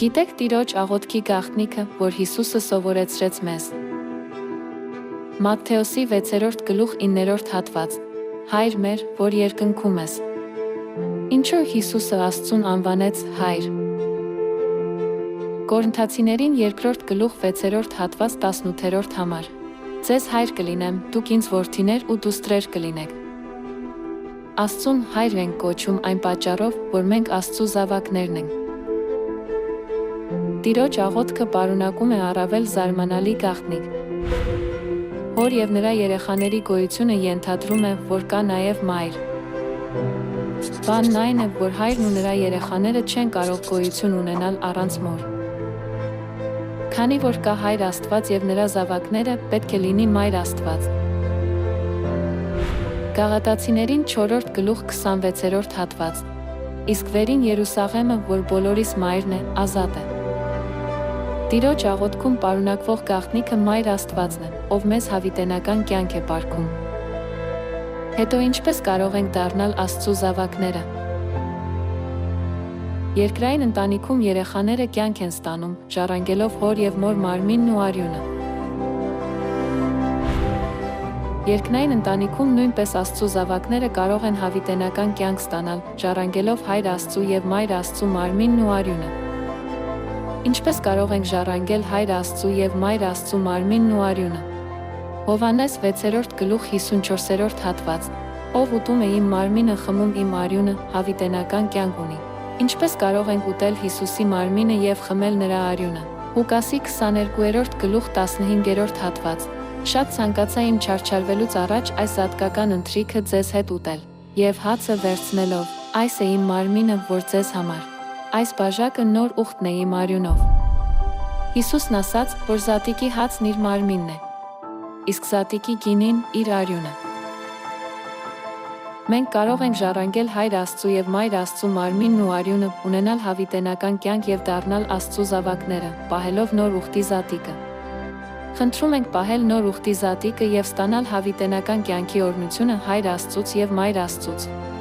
Գիտեք Տիրոջ աղոթքի գաղտնիքը, որ Հիսուսը սովորեցրեց մեզ։ Մատթեոսի 6:9 հատված. Հայր մեր, որ երկնքում ես։ Ինչու Հիսուսը Աստծուն անվանեց Հայր։ Կորինթացիներին 2:6 հատված 18 համար. Ձեզ հայր կլինեմ, դուք ինձ որդիներ ու դուստրեր կլինեք։ Աստծուն հայր ենք կոչում այն պատճառով, որ մենք Աստծու զավակներն ենք։ Տիրոջ աղոթքը պարունակում է առավել զարմանալի գաղտնիք։ Հոր և նրա երեխաների գոյությունը ենթադրում է, որ կա նաև մայր։ Բանն այն է, որ հայրն ու նրա երեխաները չեն կարող գոյություն ունենալ առանց մոր։ Քանի որ կա Հայր Աստված և նրա զավակները, պետք է լինի Մայր Աստված։ Գաղատացիներին 4:26 հատված. Իսկ վերին Երուսաղեմը, որ բոլորիս մայրն է, ազատ է։ Տիրոջ աղոթքում պարունակվող գաղտնիքը Մայր Աստվածն է, ով մեզ հավիտենական կյանք է պարգում։ Հետո ինչպես կարող ենք դառնալ Աստծու զավակները։ Երկրային ընտանիքում երեխաները կյանք են ստանում, ժառանգելով հոր և մոր մարմինն ու արյունը։ Երկնային ընտանիքում նույնպես Աստծու զավակները կարող են հավիտենական կյանք ստանալ, ժառանգելով Հայր Աստծու և Մայր Աստծու մարմինն ու արյունը։ Ինչպես կարող ենք ժառանգել Հայր Աստծու և Մայր Աստծու մարմինն ու արյունը։ Հովհաննես 6:54 հատված. Ով ուտում է իմ մարմինը, խմում իմ արյունը, հավիտենական կյանք ունի։ Ինչպես կարող ենք ուտել Հիսուսի մարմինը և խմել նրա արյունը։ Ղուկասի 22:15 հատված. Շատ ցանկացա իմ չարչարվելուց առաջ այս զատկական ընթրիքը ձեզ հետ ուտել։ Եվ հացը վերցնելով, այս է իմ մարմինը, որ ձեզ համար։ Այս բաժակը նոր ուխտն է իմ արյունով։ Հիսուսն ասաց, որ զատիկի հացն իր մարմինն է, իսկ զատիկի գինին իր արյունը։ Մենք կարող ենք ժառանգել Հայր Աստծու և Մայր Աստծու մարմինն ու արյունը, ունենալ հավիտենական կյանք և դառնալ Աստծու զավակները, պահելով նոր ուխտի զատիկը։ Խնդրում ենք պահել նոր ուխտի զատիկը և ստանալ հավիտենական կյանքի օրհնությունը Հայր Աստծուց և Մայր Աստծուց։